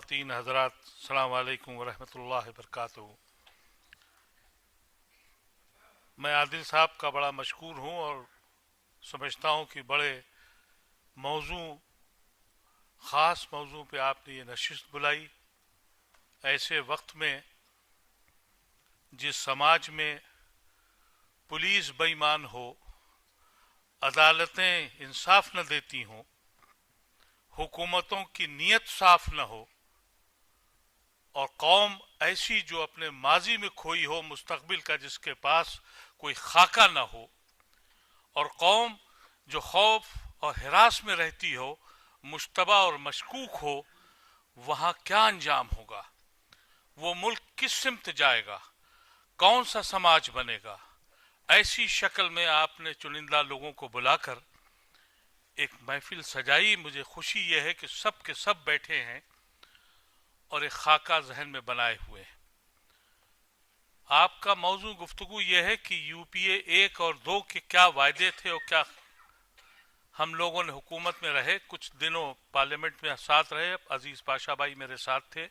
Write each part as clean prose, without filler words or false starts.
ख़वातीन हज़रात, अस्सलाम वालेकुम वरहमतुल्लाहि वबरकातुहू। मैं आदिल साहब का बड़ा मशकूर हूँ और समझता हूँ कि बड़े मौजू ख़ास मौजू पे आपने ये नशिस्त बुलाई। ऐसे वक्त में जिस समाज में पुलिस बेईमान हो, अदालतें इंसाफ न देती हों, हुकूमतों की नीयत साफ न हो और कौम ऐसी जो अपने माजी में खोई हो, मुस्तकबिल का जिसके पास कोई खाका न हो, और कौम जो खौफ और हिरास में रहती हो, मुश्तबा और मशकूक हो, वहां क्या अंजाम होगा? वो मुल्क किस सिमत जाएगा? कौन सा समाज बनेगा? ऐसी शक्ल में आपने चुनिंदा लोगों को बुलाकर एक महफिल सजाई। मुझे खुशी यह है कि सब के सब बैठे हैं और एक खाका जहन में बनाए हुए हैं। आपका मौजू गुफ्तगू यह है कि यूपीए 1 और 2 के क्या वायदे थे और क्या हम लोगों ने हुकूमत में रहे, कुछ दिनों पार्लियामेंट में साथ रहे, अजीज पाशा भाई मेरे साथ थे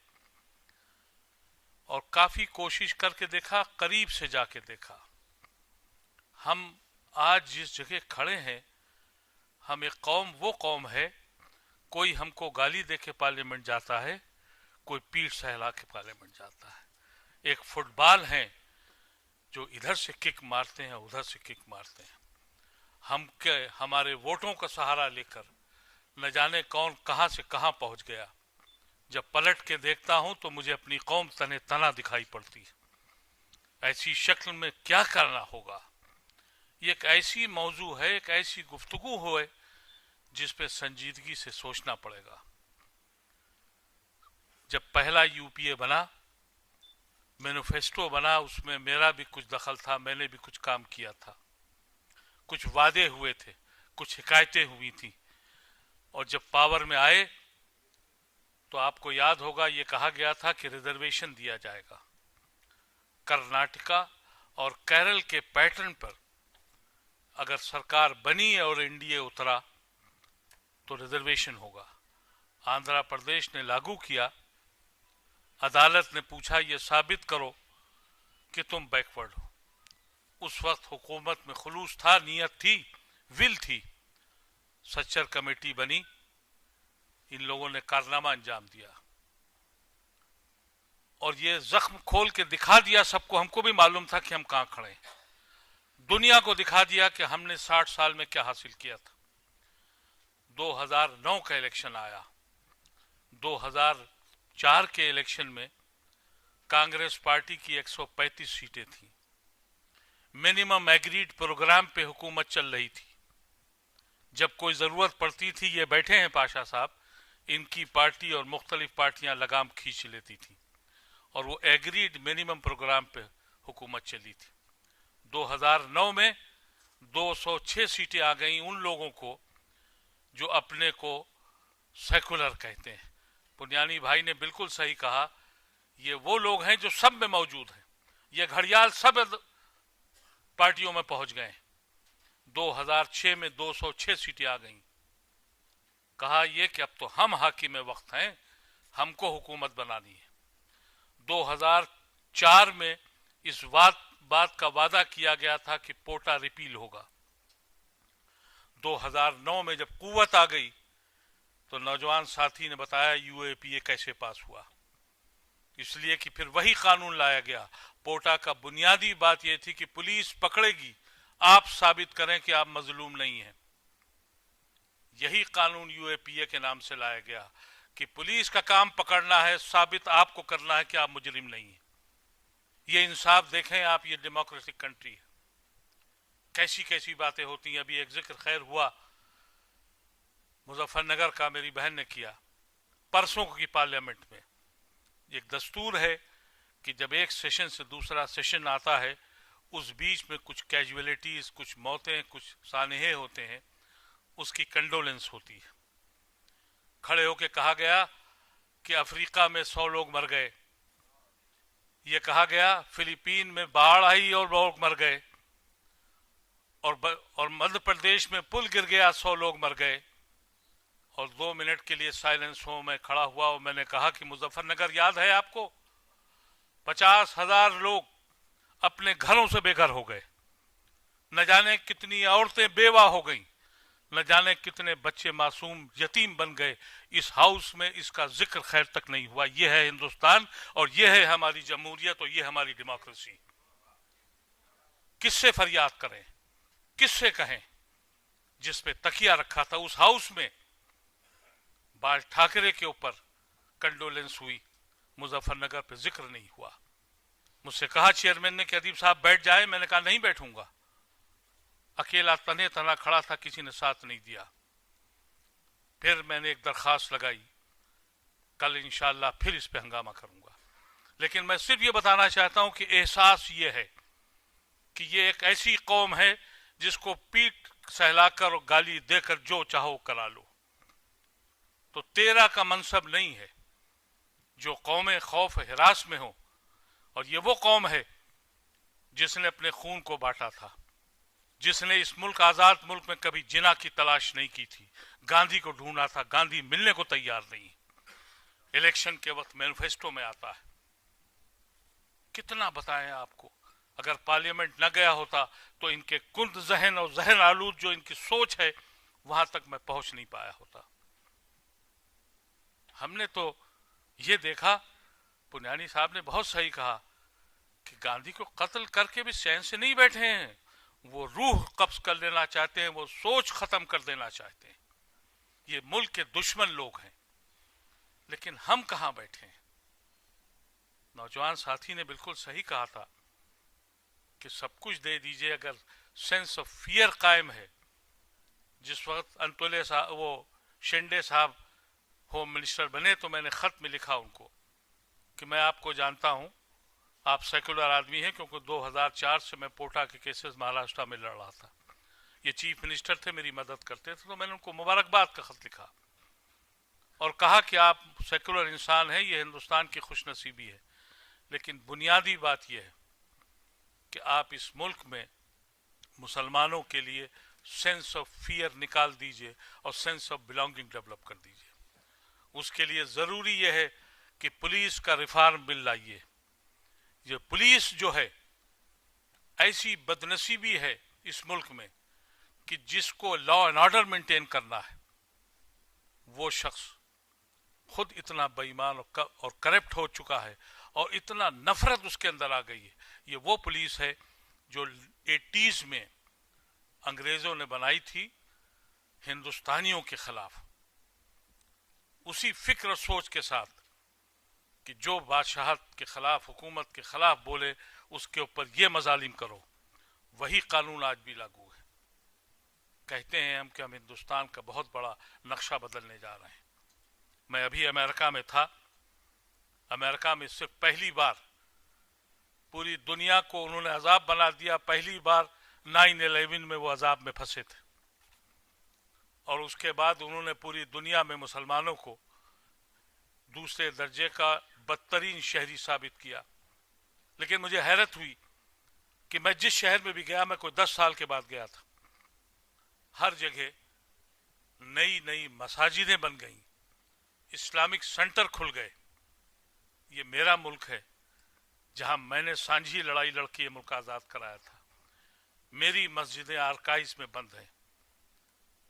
और काफी कोशिश करके देखा, करीब से जाके देखा। हम आज जिस जगह खड़े हैं, हम एक कौम, वो कौम है, कोई हमको गाली दे के पार्लियामेंट जाता है, कोई पीठ सहला के पार्लियामेंट जाता है। एक फुटबॉल हैं जो इधर से किक मारते हैं, उधर से किक मारते हैं। हम के हमारे वोटों का सहारा लेकर न जाने कौन कहां से कहां पहुंच गया। जब पलट के देखता हूं तो मुझे अपनी कौम तने तना दिखाई पड़ती है। ऐसी शक्ल में क्या करना होगा? ये एक ऐसी मौजू है, एक ऐसी गुफ्तगू है जिस पे संजीदगी से सोचना पड़ेगा। जब पहला यूपीए बना, मैनिफेस्टो बना, उसमें मेरा भी कुछ दखल था, मैंने भी कुछ काम किया था, कुछ वादे हुए थे, कुछ हिकायतें हुई थी। और जब पावर में आए तो आपको याद होगा ये कहा गया था कि रिजर्वेशन दिया जाएगा। कर्नाटका और केरल के पैटर्न पर अगर सरकार बनी और एनडीए उतरा तो रिजर्वेशन होगा। आंध्र प्रदेश ने लागू किया। अदालत ने पूछा ये साबित करो कि तुम बैकवर्ड हो। उस वक्त हुकूमत में खुलूस था, नीयत थी, विल थी। सच्चर कमेटी बनी, इन लोगों ने कारनामा अंजाम दिया और ये जख्म खोल के दिखा दिया सबको। हमको भी मालूम था कि हम कहां खड़े हैं। दुनिया को दिखा दिया कि हमने 60 साल में क्या हासिल किया था। 2009 का इलेक्शन आया। 2004 के इलेक्शन में कांग्रेस पार्टी की 135 सीटें थी। मिनिमम एग्रीड प्रोग्राम पे हुकूमत चल रही थी। जब कोई जरूरत पड़ती थी, ये बैठे हैं पाशा साहब, इनकी पार्टी और मुख्तलिफ पार्टियां लगाम खींच लेती थी और वो एग्रीड मिनिमम प्रोग्राम पे हुकूमत चली थी। 2009 में 206 सीटें आ गई उन लोगों को जो अपने को सेकुलर कहते हैं। पुनियानी भाई ने बिल्कुल सही कहा, ये वो लोग हैं जो सब में मौजूद हैं। ये घड़ियाल सब पार्टियों में पहुंच गए। 2006 में 206 सीटें आ गई। कहा ये कि अब तो हम हाकिम वक्त हैं, हमको हुकूमत बनानी है। 2004 में इस बात का वादा किया गया था कि पोटा रिपील होगा। 2009 में जब कुव्वत आ गई तो नौजवान साथी ने बताया यूएपीए कैसे पास हुआ। इसलिए कि फिर वही कानून लाया गया। पोटा का बुनियादी बात यह थी कि पुलिस पकड़ेगी, आप साबित करें कि आप मजलूम नहीं हैं। यही कानून यूएपीए के नाम से लाया गया कि पुलिस का काम पकड़ना है, साबित आपको करना है कि आप मुजरिम नहीं हैं। ये इंसाफ देखें आप, ये डेमोक्रेटिक कंट्री है। कैसी कैसी बातें होती हैं। अभी एक जिक्र खैर हुआ मुजफ्फरनगर का, मेरी बहन ने किया परसों की पार्लियामेंट में। एक दस्तूर है कि जब एक सेशन से दूसरा सेशन आता है, उस बीच में कुछ कैजुअलिटीज, कुछ मौतें, कुछ सानहे होते हैं, उसकी कंडोलेंस होती है। खड़े होके कहा गया कि अफ्रीका में 100 लोग मर गए। ये कहा गया फिलीपीन में बाढ़ आई और लोग मर गए, और मध्य प्रदेश में पुल गिर गया, 100 लोग मर गए। और 2 मिनट के लिए साइलेंस हो, मैं खड़ा हुआ और मैंने कहा कि मुजफ्फरनगर याद है आपको? 50,000 लोग अपने घरों से बेघर हो गए, न जाने कितनी औरतें बेवा हो गईं, न जाने कितने बच्चे मासूम यतीम बन गए। इस हाउस में इसका जिक्र खैर तक नहीं हुआ। यह है हिंदुस्तान और यह है हमारी जमहूरियत और यह हमारी डेमोक्रेसी। किससे फरियाद करें, किससे कहें? जिस पे तकिया रखा था उस हाउस में बाल ठाकरे के ऊपर कंडोलेंस हुई, मुजफ्फरनगर पे जिक्र नहीं हुआ। मुझसे कहा चेयरमैन ने कि अदीब साहब बैठ जाए। मैंने कहा नहीं बैठूंगा। अकेला तने तना खड़ा था, किसी ने साथ नहीं दिया। फिर मैंने एक दरखास्त लगाई, कल इंशाअल्लाह फिर इस पे हंगामा करूंगा। लेकिन मैं सिर्फ ये बताना चाहता हूं कि एहसास ये है कि ये एक ऐसी कौम है जिसको पीठ सहलाकर और गाली देकर जो चाहो करा लो। तो तेरा का मनसब नहीं है। जो कौमें खौफ हिरास में हो, और ये वो कौम है जिसने अपने खून को बांटा था, जिसने इस मुल्क आजाद मुल्क में कभी जिना की तलाश नहीं की थी, गांधी को ढूंढा था, गांधी मिलने को तैयार नहीं। इलेक्शन के वक्त मैनिफेस्टो में आता है। कितना बताएं आपको? अगर पार्लियामेंट न गया होता तो इनके कुंद जहन और जहन आलूद जो इनकी सोच है वहां तक मैं पहुंच नहीं पाया होता। हमने तो ये देखा, पुनियानी साहब ने बहुत सही कहा कि गांधी को कत्ल करके भी चैन से नहीं बैठे हैं। वो रूह कब्ज कर लेना चाहते हैं, वो सोच खत्म कर देना चाहते हैं। ये मुल्क के दुश्मन लोग हैं। लेकिन हम कहां बैठे हैं? नौजवान साथी ने बिल्कुल सही कहा था कि सब कुछ दे दीजिए, अगर सेंस ऑफ फियर कायम है। जिस वक्त अंतुले साहब, वो शिंदे साहब होम मिनिस्टर बने, तो मैंने खत में लिखा उनको कि मैं आपको जानता हूं, आप सेकुलर आदमी हैं, क्योंकि 2004 से मैं पोटा के केसेस महाराष्ट्र में लड़ रहा था। ये चीफ मिनिस्टर थे, मेरी मदद करते थे। तो मैंने उनको मुबारकबाद का खत लिखा और कहा कि आप सेकुलर इंसान हैं, ये हिंदुस्तान की खुशनसीबी है। लेकिन बुनियादी बात यह है कि आप इस मुल्क में मुसलमानों के लिए सेंस ऑफ फियर निकाल दीजिए और सेंस ऑफ बिलोंगिंग डेवलप कर दीजिए। उसके लिए जरूरी यह है कि पुलिस का रिफॉर्म बिल लाइए। ये पुलिस जो है, ऐसी बदनसीबी है इस मुल्क में कि जिसको लॉ एंड ऑर्डर मेंटेन करना है, वो शख्स खुद इतना बेईमान और करप्ट हो चुका है और इतना नफरत उसके अंदर आ गई है। ये वो पुलिस है जो 80s में अंग्रेजों ने बनाई थी हिंदुस्तानियों के खिलाफ, उसी फिक्र और सोच के साथ कि जो बादशाहत के खिलाफ, हुकूमत के खिलाफ बोले, उसके ऊपर ये मजालिम करो। वही कानून आज भी लागू है। कहते हैं हम कि हम हिंदुस्तान का बहुत बड़ा नक्शा बदलने जा रहे हैं। मैं अभी अमेरिका में था। अमेरिका में सिर्फ पहली बार पूरी दुनिया को उन्होंने अजाब बना दिया। पहली बार 9/11 में वो अजाब में फंसे थे और उसके बाद उन्होंने पूरी दुनिया में मुसलमानों को दूसरे दर्जे का बदतरीन शहरी साबित किया। लेकिन मुझे हैरत हुई कि मैं जिस शहर में भी गया, मैं कोई 10 साल के बाद गया था, हर जगह नई नई मसाजिदें बन गईं, इस्लामिक सेंटर खुल गए। ये मेरा मुल्क है जहां मैंने सांझी लड़ाई लड़के ये मुल्क आजाद कराया था। मेरी मस्जिदें आर्काइव्स में बंद हैं।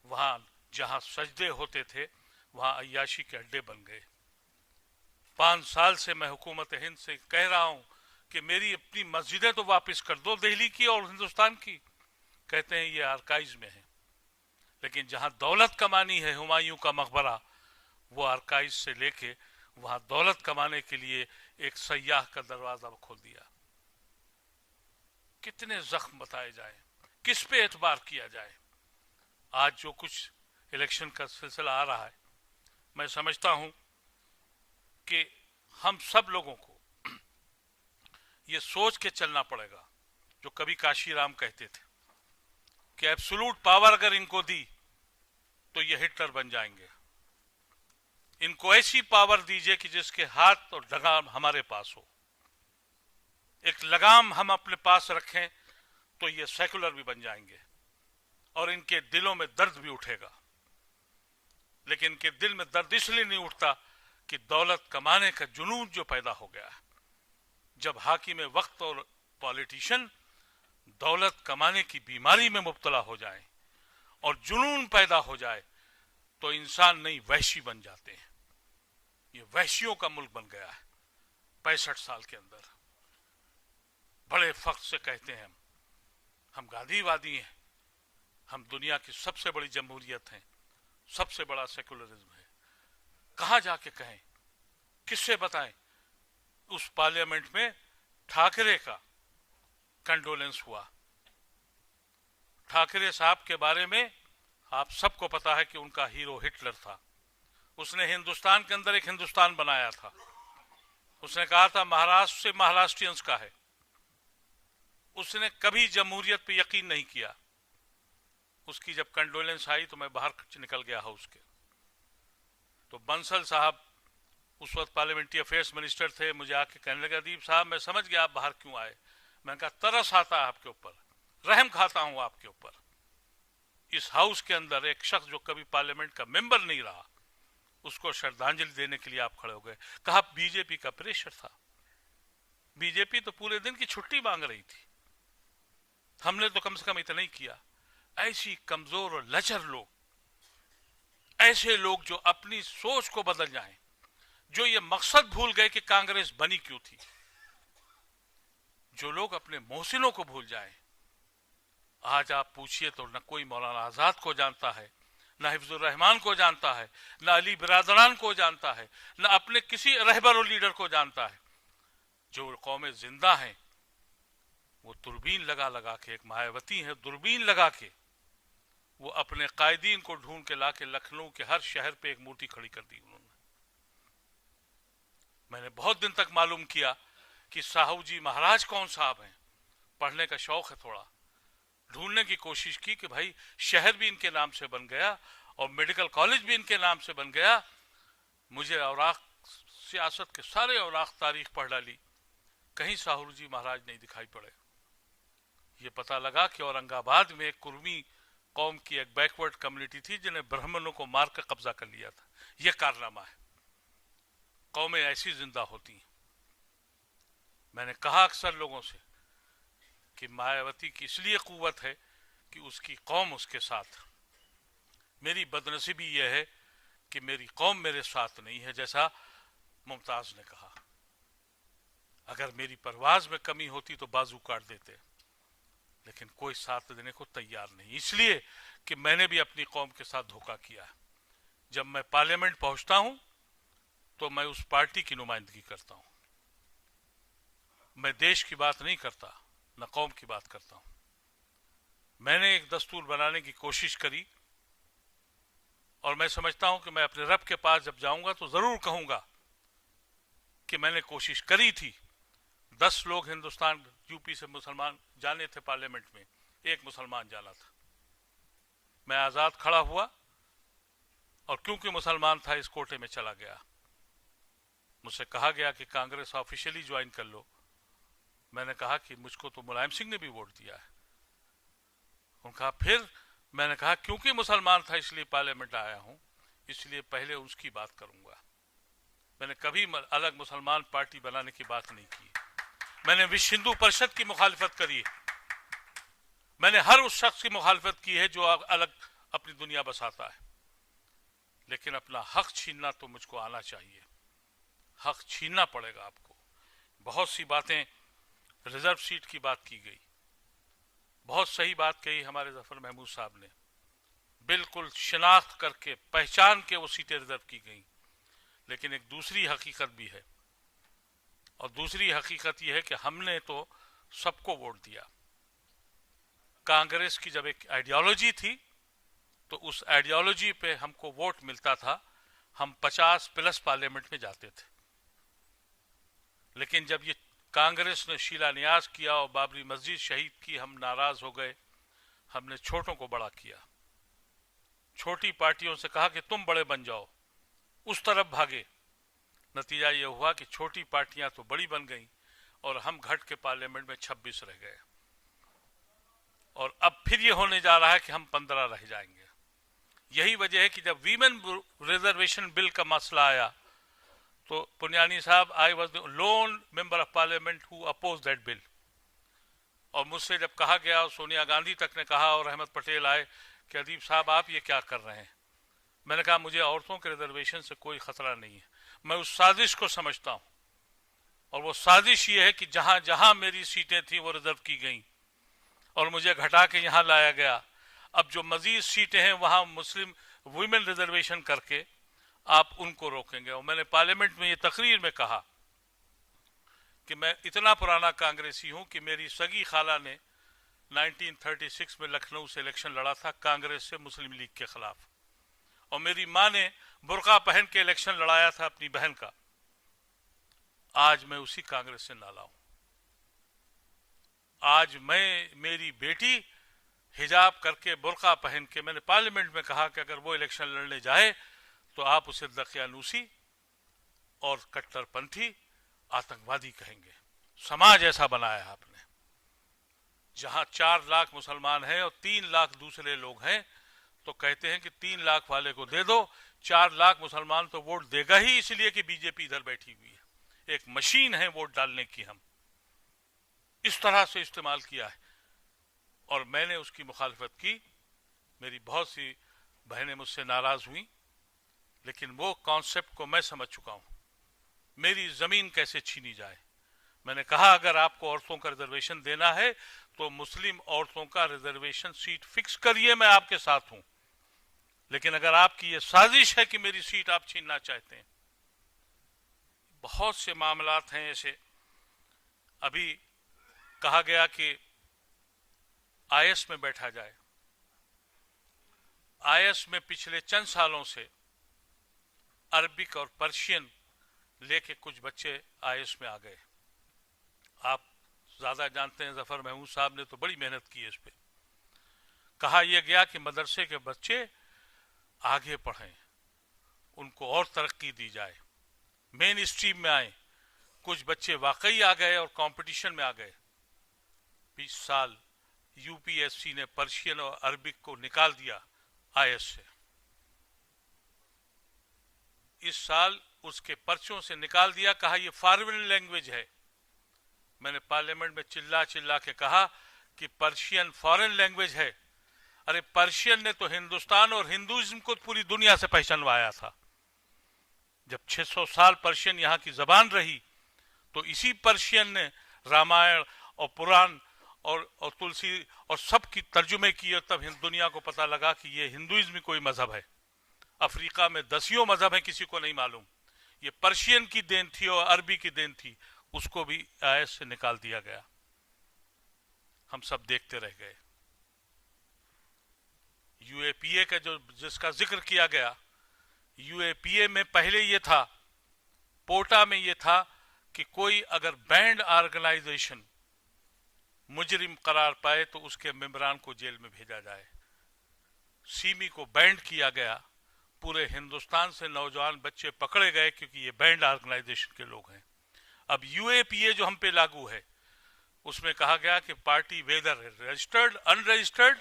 वहां जहां सजदे होते थे वहां अय्याशी के अड्डे बन गए। 5 साल से मैं हुकूमत हिंद से कह रहा हूं कि मेरी अपनी मस्जिदें तो वापस कर दो, दिल्ली की और हिंदुस्तान की। कहते हैं ये आर्काइव्स में है। लेकिन जहां दौलत कमानी है, हुमायूं का मकबरा, वो आर्काइव्स से लेके वहां दौलत कमाने के लिए एक सयाह का दरवाजा खोल दिया। कितने जख्म बताए जाए, किस पे एतबार किया जाए? आज जो कुछ इलेक्शन का सिलसिला आ रहा है, मैं समझता हूं कि हम सब लोगों को ये सोच के चलना पड़ेगा जो कभी काशीराम कहते थे कि एब्सोल्यूट पावर अगर इनको दी तो ये हिटलर बन जाएंगे। इनको ऐसी पावर दीजिए कि जिसके हाथ और लगाम हमारे पास हो। एक लगाम हम अपने पास रखें तो ये सेकुलर भी बन जाएंगे और इनके दिलों में दर्द भी उठेगा। लेकिन इनके दिल में दर्द इसलिए नहीं उठता कि दौलत कमाने का जुनून जो पैदा हो गया है। जब हाकिम वक्त और पॉलिटिशियन दौलत कमाने की बीमारी में मुब्तला हो जाए और जुनून पैदा हो जाए तो इंसान नई वहशी बन जाते हैं। ये वहशियों का मुल्क बन गया है। 65 साल के अंदर बड़े फख्र से कहते हैं हम गांधीवादी हैं, हम दुनिया की सबसे बड़ी जमहूरियत हैं, सबसे बड़ा सेकुलरिज्म है। कहां जाके कहें, किससे बताएं? उस पार्लियामेंट में ठाकरे का कंडोलेंस हुआ। ठाकरे साहब के बारे में आप सबको पता है कि उनका हीरो हिटलर था। उसने हिंदुस्तान के अंदर एक हिंदुस्तान बनाया था। उसने कहा था महाराष्ट्र से महाराष्ट्रियंस का है। उसने कभी जमहूरियत पे यकीन नहीं किया। उसकी जब कंडोलेंस आई तो मैं बाहर निकल गया हाउस के। तो बंसल साहब उस वक्त पार्लियामेंट्री अफेयर्स मिनिस्टर थे, मुझे आके कहने लगा अदीब साहब मैं समझ गया आप बाहर क्यों आए। मैंने कहा तरस आता है आपके ऊपर, रहम खाता हूं आपके ऊपर। इस हाउस के अंदर एक शख्स जो कभी पार्लियामेंट का मेंबर नहीं रहा, उसको श्रद्धांजलि देने के लिए आप खड़े हो गए। कहा बीजेपी का प्रेशर था। बीजेपी तो पूरे दिन की छुट्टी मांग रही थी, हमने तो कम से कम इतना ही किया। ऐसी कमजोर और लचर लोग, ऐसे लोग जो अपनी सोच को बदल जाएं, जो ये मकसद भूल गए कि कांग्रेस बनी क्यों थी, जो लोग अपने मोहसिनों को भूल जाएं। आज आप पूछिए तो न कोई मौलाना आजाद को जानता है, न हिफ्जुर रहमान को जानता है, न अली बिरादरान को जानता है, न अपने किसी रहबर और लीडर को जानता है। जो कौमें जिंदा हैं वो दूरबीन लगा लगा के, एक मायावती है दूरबीन लगा के, वो अपने कायदीन को ढूंढ के लाके लखनऊ के हर शहर पे एक मूर्ति खड़ी कर दी उन्होंने। मैंने बहुत दिन तक मालूम किया कि साहू जी महाराज कौन साहब हैं। पढ़ने का शौक है थोड़ा, ढूंढने की कोशिश की कि भाई शहर भी इनके नाम से बन गया और मेडिकल कॉलेज भी इनके नाम से बन गया। मुझे औराक सियासत के सारे औराक तारीख पढ़ डाली, कहीं साहू जी महाराज नहीं दिखाई पड़े। ये पता लगा कि औरंगाबाद में एक कुर्मी कौम की एक बैकवर्ड कम्युनिटी थी जिन्हें ब्राह्मणों को मारकर कब्जा कर लिया था। यह कारनामा है। कौमें ऐसी जिंदा होती हैं। मैंने कहा अक्सर लोगों से कि मायावती की इसलिए कुव्वत है कि उसकी कौम उसके साथ। मेरी बदनसीबी यह है कि मेरी कौम मेरे साथ नहीं है। जैसा मुमताज ने कहा, अगर मेरी परवाज में कमी होती तो बाजू काट देते, लेकिन कोई साथ देने को तैयार नहीं। इसलिए कि मैंने भी अपनी कौम के साथ धोखा किया है। जब मैं पार्लियामेंट पहुंचता हूं तो मैं उस पार्टी की नुमाइंदगी करता हूं। मैं देश की बात नहीं करता, न कौम की बात करता हूं। मैंने एक दस्तूर बनाने की कोशिश करी और मैं समझता हूं कि मैं अपने रब के पास जब जाऊंगा तो जरूर कहूंगा कि मैंने कोशिश करी थी। 10 लोग हिंदुस्तान यूपी से मुसलमान जाने थे पार्लियामेंट में, एक मुसलमान जाना था। मैं आजाद खड़ा हुआ और क्योंकि मुसलमान था इस कोटे में चला गया। मुझसे कहा गया कि कांग्रेस ऑफिशियली ज्वाइन कर लो। मैंने कहा कि मुझको तो मुलायम सिंह ने भी वोट दिया है। उन्होंने कहा फिर? मैंने कहा क्योंकि मुसलमान था इसलिए पार्लियामेंट आया हूं, इसलिए पहले उसकी बात करूंगा। मैंने कभी अलग मुसलमान पार्टी बनाने की बात नहीं की। मैंने विश्व हिंदू परिषद की मुखालिफत करी है। मैंने हर उस शख्स की मुखालिफत की है जो अलग अपनी दुनिया बसाता है। लेकिन अपना हक छीनना तो मुझको आना चाहिए। हक छीनना पड़ेगा आपको। बहुत सी बातें, रिजर्व सीट की बात की गई, बहुत सही बात कही हमारे जफर महमूद साहब ने। बिल्कुल शिनाख्त करके, पहचान के वो सीटें रिजर्व की गई। लेकिन एक दूसरी हकीकत भी है, और दूसरी हकीकत यह है कि हमने तो सबको वोट दिया। कांग्रेस की जब एक आइडियोलॉजी थी तो उस आइडियोलॉजी पे हमको वोट मिलता था। हम 50+ पार्लियामेंट में जाते थे। लेकिन जब ये कांग्रेस ने शिलान्यास किया और बाबरी मस्जिद शहीद की, हम नाराज हो गए। हमने छोटों को बड़ा किया, छोटी पार्टियों से कहा कि तुम बड़े बन जाओ, उस तरफ भागे। नतीजा यह हुआ कि छोटी पार्टियां तो बड़ी बन गईं और हम घट के पार्लियामेंट में 26 रह गए। और अब फिर ये होने जा रहा है कि हम 15 रह जाएंगे। यही वजह है कि जब वीमेन रिजर्वेशन बिल का मसला आया तो पुनियानी साहब, I was the lone member of parliament who oppose that bill. और मुझसे जब कहा गया, और सोनिया गांधी तक ने कहा और अहमद पटेल आए कि अदीब साहब आप ये क्या कर रहे हैं, मैंने कहा मुझे औरतों के रिजर्वेशन से कोई खतरा नहीं है, मैं उस साजिश को समझता हूं। और वो साजिश ये है कि जहां जहां मेरी सीटें थी वो रिजर्व की गई और मुझे घटा के यहां लाया गया। अब जो मजीद सीटें हैं वहां मुस्लिम वुमेन रिजर्वेशन करके आप उनको रोकेंगे। और मैंने पार्लियामेंट में ये तकरीर में कहा कि मैं इतना पुराना कांग्रेसी हूं कि मेरी सगी खाला ने 1936 में लखनऊ से इलेक्शन लड़ा था कांग्रेस से मुस्लिम लीग के खिलाफ, और मेरी मां ने बुर्का पहन के इलेक्शन लड़ाया था अपनी बहन का। आज मैं उसी कांग्रेस से नाला हूं। आज मेरी बेटी हिजाब करके बुर्का पहन के, मैंने पार्लियामेंट में कहा कि अगर वो इलेक्शन लड़ने जाए तो आप उसे दकियानूसी और कट्टरपंथी आतंकवादी कहेंगे। समाज ऐसा बनाया है आपने, जहां 4 लाख मुसलमान हैं और 3 लाख दूसरे लोग हैं, तो कहते हैं कि 3 लाख वाले को दे दो, 4 लाख मुसलमान तो वोट देगा ही, इसलिए कि बीजेपी इधर बैठी हुई है, एक मशीन है वोट डालने की। हम इस तरह से इस्तेमाल किया है और मैंने उसकी मुखालफत की। मेरी बहुत सी बहनें मुझसे नाराज हुई, लेकिन वो कॉन्सेप्ट को मैं समझ चुका हूं। मेरी जमीन कैसे छीनी जाए। मैंने कहा अगर आपको औरतों का रिजर्वेशन देना है तो मुस्लिम औरतों का रिजर्वेशन सीट फिक्स करिए, मैं आपके साथ हूं। लेकिन अगर आपकी ये साजिश है कि मेरी सीट आप छीनना चाहते हैं, बहुत से मामलात हैं ऐसे। अभी कहा गया कि आईएस में बैठा जाए। आईएस में पिछले चंद सालों से अरबिक और पर्शियन लेके कुछ बच्चे आईएस में आ गए। आप ज्यादा जानते हैं, जफर महमूद साहब ने तो बड़ी मेहनत की है इस पे। कहा यह गया कि मदरसे के बच्चे आगे पढ़ें, उनको और तरक्की दी जाए, मेन स्ट्रीम में आए। कुछ बच्चे वाकई आ गए और कंपटीशन में आ गए। 20 साल यूपीएससी ने पर्शियन और अरबिक को निकाल दिया आईएस से। इस साल उसके पर्चों से निकाल दिया, कहा यह फॉरेन लैंग्वेज है। मैंने पार्लियामेंट में चिल्ला चिल्ला के कहा कि पर्शियन फॉरेन लैंग्वेज है। अरे पर्शियन ने तो हिंदुस्तान और हिंदुइज्म को पूरी दुनिया से पहचानवाया था। जब 600 साल पर्शियन यहां की जबान रही तो इसी पर्शियन ने रामायण और पुराण और तुलसी और सब की तर्जुमे किए, तब दुनिया को पता लगा कि ये हिंदुइज्म कोई मजहब है। अफ्रीका में 10 मजहब है, किसी को नहीं मालूम। ये पर्शियन की देन थी और अरबी की देन थी। उसको भी आईएस से निकाल दिया गया। हम सब देखते रह गए। यूएपीए का जिसका जिक्र किया गया, यूएपीए में पहले ये था, पोटा में ये था कि कोई अगर बैंड ऑर्गेनाइजेशन मुजरिम करार पाए तो उसके मेंबरान को जेल में भेजा जाए। सीमी को बैंड किया गया, पूरे हिंदुस्तान से नौजवान बच्चे पकड़े गए क्योंकि ये बैंड ऑर्गेनाइजेशन के लोग हैं। अब यूएपीए जो हम पे लागू है, उसमें कहा गया कि party whether registered unregistered,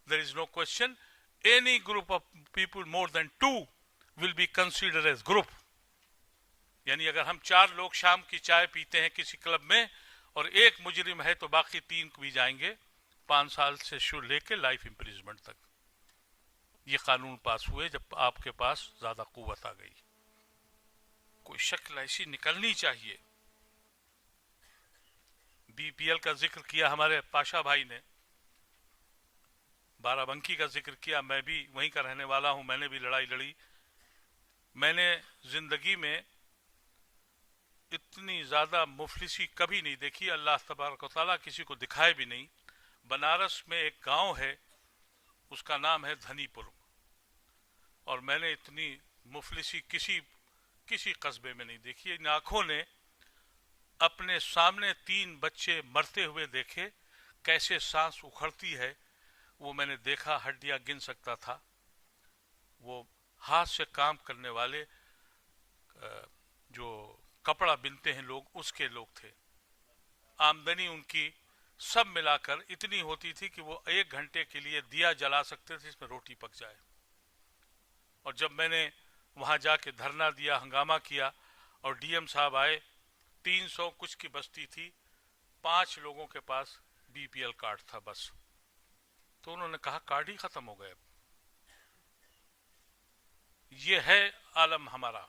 there is no question, any group of people more than 2 will be considered as group. यानी अगर हम 4 लोग शाम की चाय पीते हैं किसी क्लब में और एक मुजरिम है तो बाकी 3 भी जाएंगे 5 साल से शुरू लेके लाइफ इंप्रिजमेंट तक। ये कानून पास हुए जब आपके पास ज्यादा कुव्वत आ गई। कोई शक्ल ऐसी निकलनी चाहिए। बीपीएल का जिक्र किया हमारे पाशा भाई ने, बाराबंकी का जिक्र किया। मैं भी वहीं का रहने वाला हूं, मैंने भी लड़ाई लड़ी। मैंने जिंदगी में इतनी ज्यादा मुफलिसी कभी नहीं देखी, अल्लाह तबारक व तआला किसी को दिखाए भी नहीं। बनारस में एक गांव है, उसका नाम है धनीपुर, और मैंने इतनी मुफलिसी किसी कस्बे में नहीं देखी। इन आंखों ने अपने सामने 3 बच्चे मरते हुए देखे, कैसे सांस उखड़ती है वो मैंने देखा, हड्डियां गिन सकता था। वो हाथ से काम करने वाले जो कपड़ा बिनते हैं लोग, उसके लोग थे। आमदनी उनकी सब मिलाकर इतनी होती थी कि वो 1 घंटे के लिए दिया जला सकते थे, इसमें रोटी पक जाए। और जब मैंने वहाँ जाके धरना दिया, हंगामा किया और डीएम साहब आए, 300 कुछ की बस्ती थी, 5 लोगों के पास बीपीएल कार्ड था बस। तो उन्होंने कहा कार्ड ही खत्म हो गए। ये है आलम हमारा।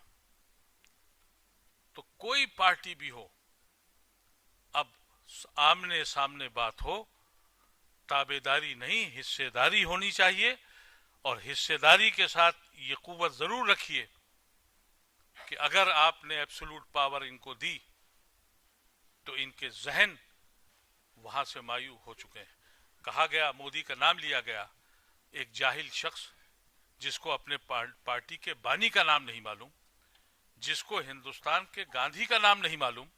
तो कोई पार्टी भी हो, अब आमने सामने बात हो, ताबेदारी नहीं हिस्सेदारी होनी चाहिए। और हिस्सेदारी के साथ ये कुव्वत जरूर रखिए कि अगर आपने एब्सोल्यूट पावर इनको दी तो इनके जहन वहां से मायूब हो चुके हैं। कहा गया, मोदी का नाम लिया गया, एक जाहिल शख्स जिसको अपने पार्टी के बानी का नाम नहीं मालूम, जिसको हिंदुस्तान के गांधी का नाम नहीं मालूम,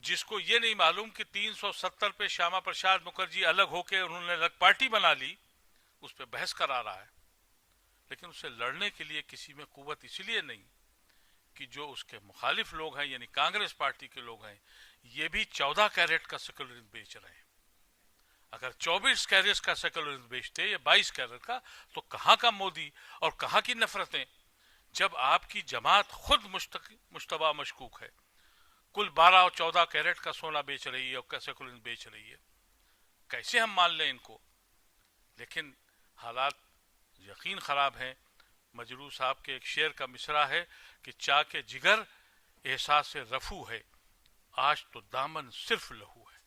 जिसको ये नहीं मालूम कि 370 पे श्यामा प्रसाद मुखर्जी अलग होके उन्होंने अलग पार्टी बना ली, उस पर बहस करा रहा है। लेकिन उससे लड़ने के लिए किसी में कुव्वत इसलिए नहीं कि जो उसके मुखालिफ लोग हैं, यानी कांग्रेस पार्टी के लोग हैं, ये भी 14 कैरेट का सेकुलरिज्म बेच रहे हैं। अगर 24 कैरेट का सेकुलरिज्म बेचते या 22 कैरेट का, तो कहां का मोदी और कहां की नफरतें, जब आपकी जमात खुद मुश्तबा मशकूक है, कुल 12 और 14 कैरेट का सोना बेच रही है और सेकुलरिज्म बेच रही है। कैसे हम मान लें इनको? लेकिन हालात यकीन खराब हैं। मजरू साहब के एक शेर का मिसरा है कि चा के जिगर एहसास से रफू है, आज तो दामन सिर्फ लहू है।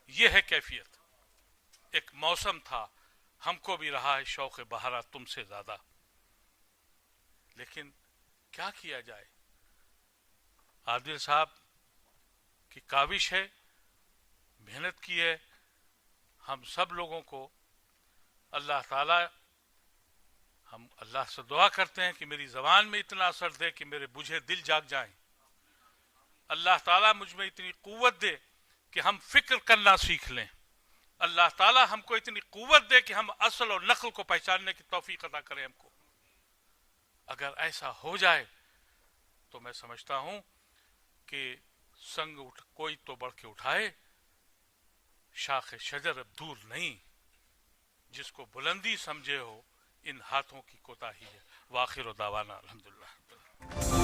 यह है कैफियत। एक मौसम था, हमको भी रहा है शौक बहारा तुमसे ज्यादा, लेकिन क्या किया जाए। आदिल साहब की काविश है, मेहनत की है। हम सब लोगों को अल्लाह ताला, हम अल्लाह से दुआ करते हैं कि मेरी जबान में इतना असर दे कि मेरे बुझे दिल जाग जाएं। अल्लाह ताला मुझ में इतनी कुव्वत दे कि हम फिक्र करना सीख लें। अल्लाह ताला हमको इतनी कुव्वत दे कि हम असल और नकल को पहचानने की तौफीक अता करें हमको। अगर ऐसा हो जाए तो मैं समझता हूं कि संग कोई तो बढ़ के उठाए, शाख शजर अब दूर नहीं, जिसको बुलंदी समझे हो इन हाथों की कोताही है। वाखिर दावाना अल्हम्दुलिल्लाह।